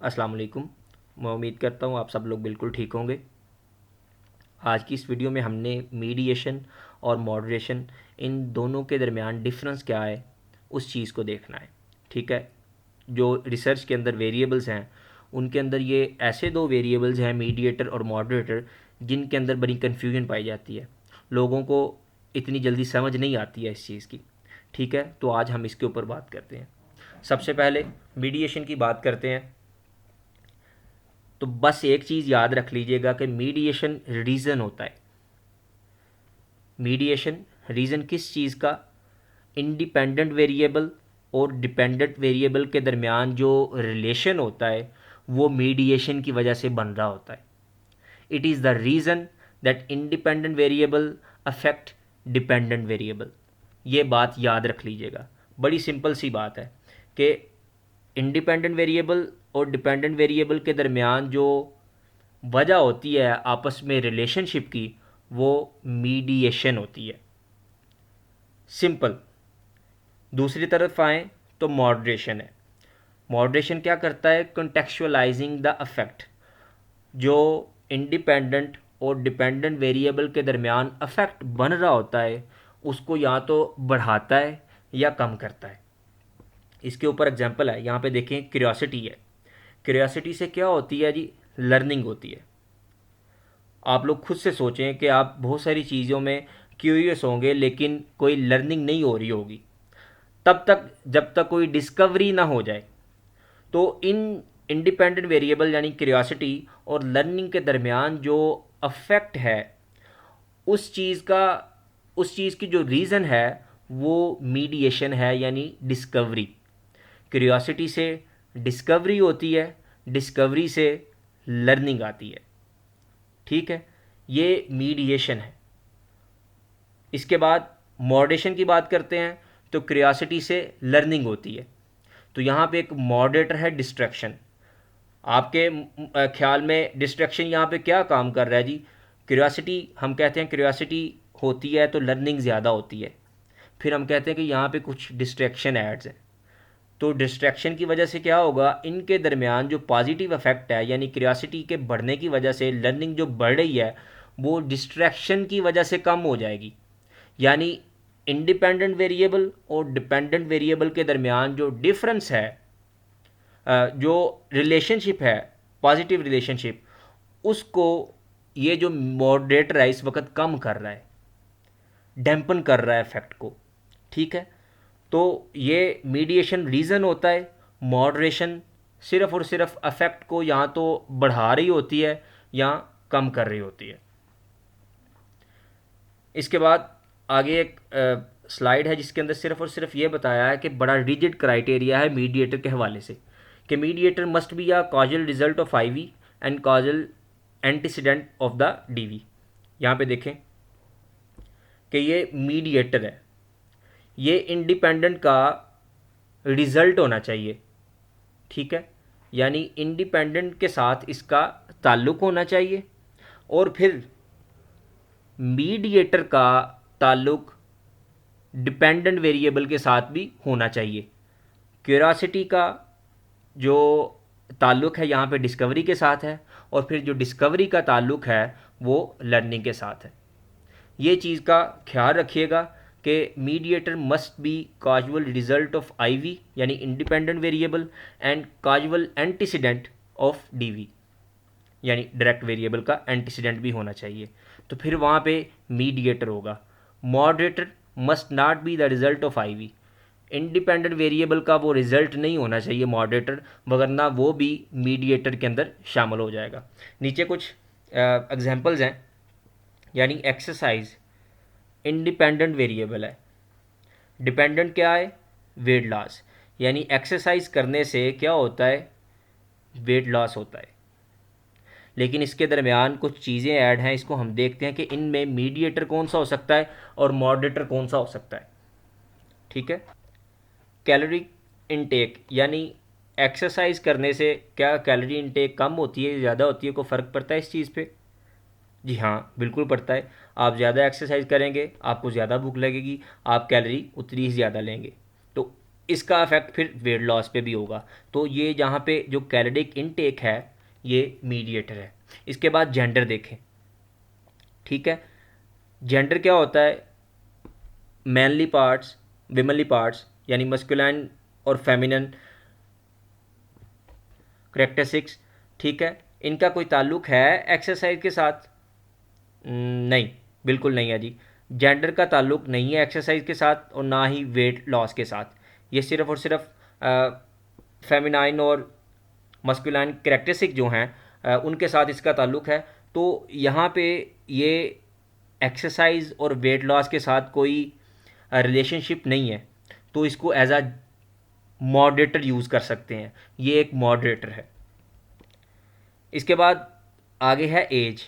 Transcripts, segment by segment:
अस्सलाम वालेकुम। मैं उम्मीद करता हूँ आप सब लोग बिल्कुल ठीक होंगे। आज की इस वीडियो में हमने मीडिएशन और मॉडरेशन इन दोनों के दरमियान डिफरेंस क्या है उस चीज़ को देखना है। ठीक है, जो रिसर्च के अंदर वेरिएबल्स हैं उनके अंदर ये ऐसे दो वेरिएबल्स हैं मीडिएटर और मॉडरेटर जिनके अंदर बड़ी कन्फ्यूजन पाई जाती है। लोगों को इतनी जल्दी समझ नहीं आती है इस चीज़ की। ठीक है, तो आज हम इसके ऊपर बात करते हैं। सबसे पहले मीडिएशन की बात करते हैं। तो बस एक चीज़ याद रख लीजिएगा कि मीडिएशन रीज़न होता है। मीडिएशन रीज़न किस चीज़ का? इंडिपेंडेंट वेरिएबल और डिपेंडेंट वेरिएबल के दरमियान जो रिलेशन होता है वो मीडिएशन की वजह से बन रहा होता है। It is the reason that independent variable affect dependent variable. ये बात याद रख लीजिएगा, बड़ी सिंपल सी बात है कि इंडिपेंडेंट वेरिएबल और डिपेंडेंट वेरिएबल के दरमियान जो वजह होती है आपस में रिलेशनशिप की वो मीडिएशन होती है। सिंपल। दूसरी तरफ आएँ तो मॉडरेशन है। मॉडरेशन क्या करता है? कंटेक्चुअलाइजिंग द अफेक्ट। जो इंडिपेंडेंट और डिपेंडेंट वेरिएबल के दरमियान अफेक्ट बन रहा होता है उसको या तो बढ़ाता है या कम करता है। इसके ऊपर एग्जांपल है, यहाँ पे देखें क्यूरियोसिटी है। क्यूरियोसिटी से क्या होती है जी? लर्निंग होती है। आप लोग खुद से सोचें कि आप बहुत सारी चीज़ों में क्यूरियस होंगे लेकिन कोई लर्निंग नहीं हो रही होगी तब तक जब तक कोई डिस्कवरी ना हो जाए। तो इन इंडिपेंडेंट वेरिएबल यानी क्यूरियोसिटी और लर्निंग के दरमियान जो अफेक्ट है उस चीज़ का उस चीज़ की जो रीज़न है वो मीडिएशन है यानी डिस्कवरी। क्यूरियोसिटी से डिस्कवरी होती है, डिस्कवरी से लर्निंग आती है। ठीक है, ये मीडिएशन है। इसके बाद मॉडरेशन की बात करते हैं तो क्यूरियोसिटी से लर्निंग होती है। तो यहाँ पे एक मॉडरेटर है डिस्ट्रैक्शन। आपके ख्याल में डिस्ट्रैक्शन यहाँ पे क्या काम कर रहा है जी? क्यूरियोसिटी, हम कहते हैं क्यूरियोसिटी होती है तो लर्निंग ज़्यादा होती है। फिर हम कहते हैं कि यहाँ पे कुछ डिस्ट्रैक्शन एड्स हैं। तो डिस्ट्रैक्शन की वजह से क्या होगा? इनके दरमियान जो पॉजिटिव इफेक्ट है यानी क्यूरियोसिटी के बढ़ने की वजह से लर्निंग जो बढ़ रही है वो डिस्ट्रैक्शन की वजह से कम हो जाएगी। यानी इंडिपेंडेंट वेरिएबल और डिपेंडेंट वेरिएबल के दरमियान जो डिफरेंस है, जो रिलेशनशिप है, पॉजिटिव रिलेशनशिप, उसको ये जो मॉडरेटर है इस वक्त कम कर रहा है, डैम्पन कर रहा है इफेक्ट को। ठीक है, तो ये मीडिएशन रीज़न होता है। मॉडरेशन सिर्फ और सिर्फ अफेक्ट को या तो बढ़ा रही होती है या कम कर रही होती है। इसके बाद आगे एक स्लाइड है जिसके अंदर सिर्फ और सिर्फ ये बताया है कि बड़ा रिजिड क्राइटेरिया है मीडिएटर के हवाले से कि mediator must be a causal result of IV and causal antecedent of the DV. यहाँ पे देखें कि ये मीडिएटर है, ये इंडिपेंडेंट का रिज़ल्ट होना चाहिए। ठीक है, यानी इंडिपेंडेंट के साथ इसका ताल्लुक़ होना चाहिए और फिर मीडिएटर का ताल्लुक़ डिपेंडेंट वेरिएबल के साथ भी होना चाहिए। क्यूरियोसिटी का जो ताल्लुक़ है यहाँ पे डिस्कवरी के साथ है और फिर जो डिस्कवरी का ताल्लुक़ है वो लर्निंग के साथ है। ये चीज़ का ख्याल रखिएगा कि mediator must be causal result of IV यानी independent variable and causal antecedent of DV यानी डायरेक्ट वेरिएबल का एंटीसीडेंट भी होना चाहिए। तो फिर वहाँ पे मीडिएटर होगा। Moderator must not be the result of IV. Independent variable का वो रिज़ल्ट नहीं होना चाहिए मॉडरेटर, वगरना वो भी मीडिएटर के अंदर शामिल हो जाएगा। नीचे कुछ एग्जांपल्स हैं, यानी एक्सरसाइज इंडिपेंडेंट वेरिएबल है, डिपेंडेंट क्या है? Weight loss. यानी एक्सरसाइज करने से क्या होता है? वेट लॉस होता है। लेकिन इसके दरमियान कुछ चीज़ें ऐड हैं, इसको हम देखते हैं कि इनमें मीडिएटर कौन सा हो सकता है और मॉडरेटर कौन सा हो सकता है। ठीक है, कैलोरी इनटेक यानी एक्सरसाइज करने से क्या कैलोरी इनटेक कम होती है, ज़्यादा होती है? कोई फ़र्क पड़ता है इस चीज़ पे? जी हाँ, बिल्कुल पड़ता है। आप ज़्यादा एक्सरसाइज करेंगे, आपको ज़्यादा भूख लगेगी, आप कैलोरी उतनी ही ज़्यादा लेंगे। तो इसका इफेक्ट फिर वेट लॉस पे भी होगा। तो ये जहाँ पे जो कैलोरीक इनटेक है ये मीडिएटर है। इसके बाद जेंडर देखें, ठीक है। जेंडर क्या होता है? मैनली पार्ट्स, विमनली पार्ट्स, यानी मस्कुलाइन और फेमिनन करेक्टरिस्टिक्स, ठीक है। इनका कोई ताल्लुक है एक्सरसाइज के साथ? नहीं, बिल्कुल नहीं है जी। जेंडर का ताल्लुक नहीं है एक्सरसाइज के साथ और ना ही वेट लॉस के साथ। ये सिर्फ और सिर्फ फेमिनाइन और मस्कुलाइन करेक्टरिस्टिक जो हैं उनके साथ इसका ताल्लुक है। तो यहाँ पे ये एक्सरसाइज और वेट लॉस के साथ कोई रिलेशनशिप नहीं है, तो इसको एज अ मॉडरेटर यूज़ कर सकते हैं। ये एक मॉडरेटर है। इसके बाद आगे है एज।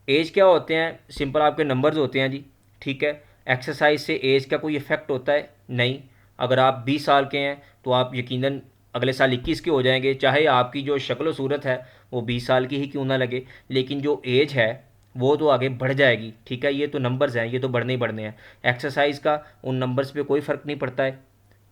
एज क्या होते हैं? सिंपल आपके नंबर्स होते हैं जी, ठीक है। एक्सरसाइज से एज का कोई इफ़ेक्ट होता है? नहीं। अगर आप 20 साल के हैं तो आप यकीनन अगले साल 21 के हो जाएंगे, चाहे आपकी जो शक्ल सूरत है वो 20 साल की ही क्यों ना लगे, लेकिन जो एज है वो तो आगे बढ़ जाएगी, ठीक है। ये तो नंबर्स हैं, ये तो बढ़ने ही बढ़ने हैं। एक्सरसाइज का उन नंबर्स पे कोई फ़र्क नहीं पड़ता है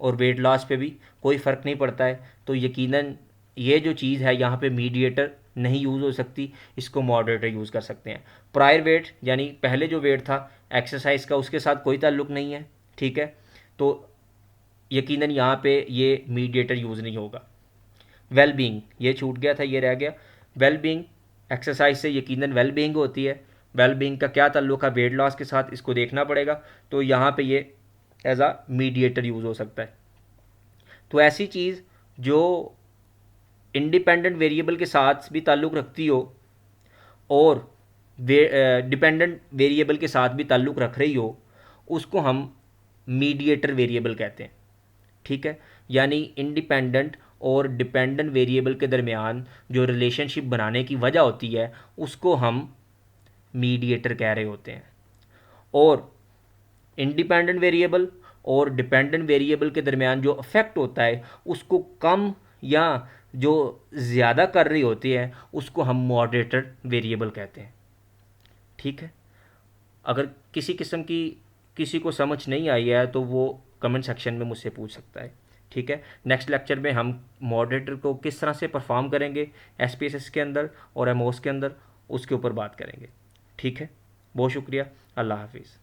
और वेट लॉस पे भी कोई फ़र्क नहीं पड़ता है। तो यकीनन ये जो चीज़ है यहाँ पे मीडिएटर नहीं यूज़ हो सकती, इसको मॉडरेटर यूज़ कर सकते हैं। प्रायर वेट यानी पहले जो वेट था एक्सरसाइज का उसके साथ कोई ताल्लुक नहीं है, ठीक है। तो यकीनन यहाँ पे ये मीडिएटर यूज़ नहीं होगा। वेल बीइंग, ये छूट गया था, ये रह गया। वेल बीइंग, एक्सरसाइज से यकीनन वेल बीइंग होती है। वेल बीइंग का क्या ताल्लुक है वेट लॉस के साथ, इसको देखना पड़ेगा। तो यहाँ पे ये एज आ मीडिएटर यूज़ हो सकता है। तो ऐसी चीज़ जो इंडिपेंडेंट वेरिएबल के साथ भी ताल्लुक़ रखती हो और डिपेंडेंट वेरिएबल के साथ भी ताल्लुक़ रख रही हो, उसको हम मीडिएटर वेरिएबल कहते हैं, ठीक है। यानी इंडिपेंडेंट और डिपेंडेंट वेरिएबल के दरमियान जो रिलेशनशिप बनाने की वजह होती है उसको हम मीडिएटर कह रहे होते हैं। और इंडिपेंडेंट वेरिएबल और डिपेंडेंट वेरिएबल के दरमियान जो अफेक्ट होता है उसको कम या जो ज़्यादा कर रही होती है उसको हम मॉडरेटर वेरिएबल कहते हैं, ठीक है। अगर किसी किस्म की किसी को समझ नहीं आई है तो वो कमेंट सेक्शन में मुझसे पूछ सकता है, ठीक है। नेक्स्ट लेक्चर में हम मॉडरेटर को किस तरह से परफॉर्म करेंगे एसपीएसएस के अंदर और एमओएस के अंदर, उसके ऊपर बात करेंगे, ठीक है। बहुत शुक्रिया। अल्लाह हाफिज़।